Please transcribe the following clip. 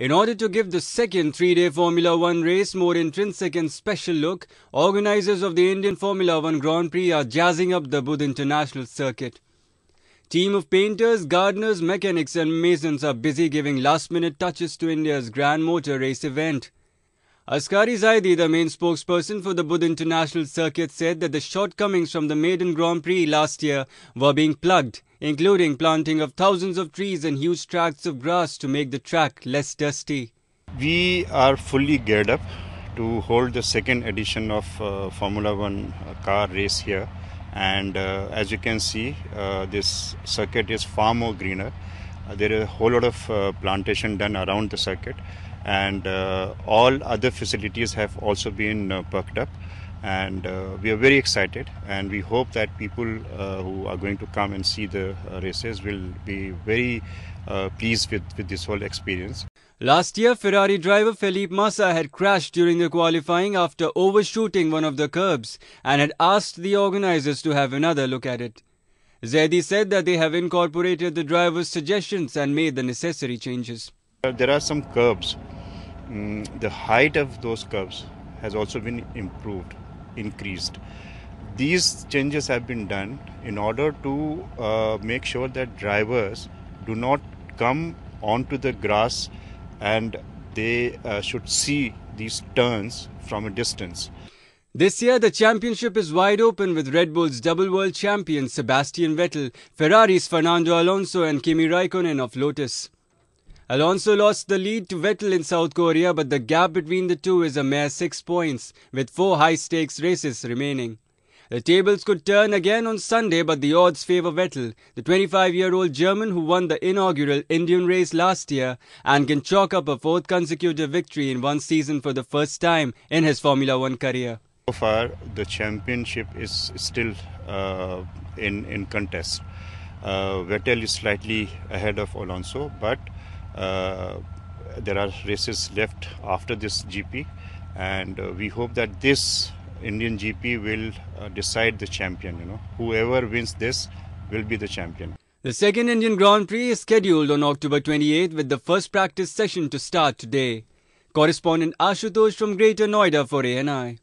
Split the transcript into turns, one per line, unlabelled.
In order to give the second three-day Formula One race more intrinsic and special look, organizers of the Indian Formula One Grand Prix are jazzing up the Buddh International Circuit. Team of painters, gardeners, mechanics and masons are busy giving last-minute touches to India's Grand Motor Race event. Askari Zaidi, the main spokesperson for the Buddh International Circuit, said that the shortcomings from the maiden Grand Prix last year were being plugged, including planting of thousands of trees and huge tracts of grass to make the track less dusty.
We are fully geared up to hold the second edition of Formula One car race here, and as you can see, this circuit is far more greener. There is a whole lot of plantation done around the circuit, and all other facilities have also been perked up, and we are very excited, and we hope that people who are going to come and see the races will be very pleased with this whole experience.
Last year, Ferrari driver Felipe Massa had crashed during the qualifying after overshooting one of the curbs and had asked the organizers to have another look at it. Zaidi said that they have incorporated the driver's suggestions and made the necessary changes.
There are some curbs. The height of those curbs has also been increased. These changes have been done in order to make sure that drivers do not come onto the grass and they should see these turns from a distance.
This year, the championship is wide open with Red Bull's double world champions Sebastian Vettel, Ferrari's Fernando Alonso and Kimi Raikkonen of Lotus. Alonso lost the lead to Vettel in South Korea, but the gap between the two is a mere 6 points, with 4 high-stakes races remaining. The tables could turn again on Sunday, but the odds favour Vettel, the 25-year-old German who won the inaugural Indian race last year and can chalk up a 4th consecutive victory in one season for the first time in his Formula One career.
So far, the championship is still in contest. Vettel is slightly ahead of Alonso, but there are races left after this GP, and we hope that this Indian GP will decide the champion. Whoever wins this will be the champion.
The second Indian Grand Prix is scheduled on October 28 with the first practice session to start today. Correspondent Ashutosh from Greater Noida for ANI.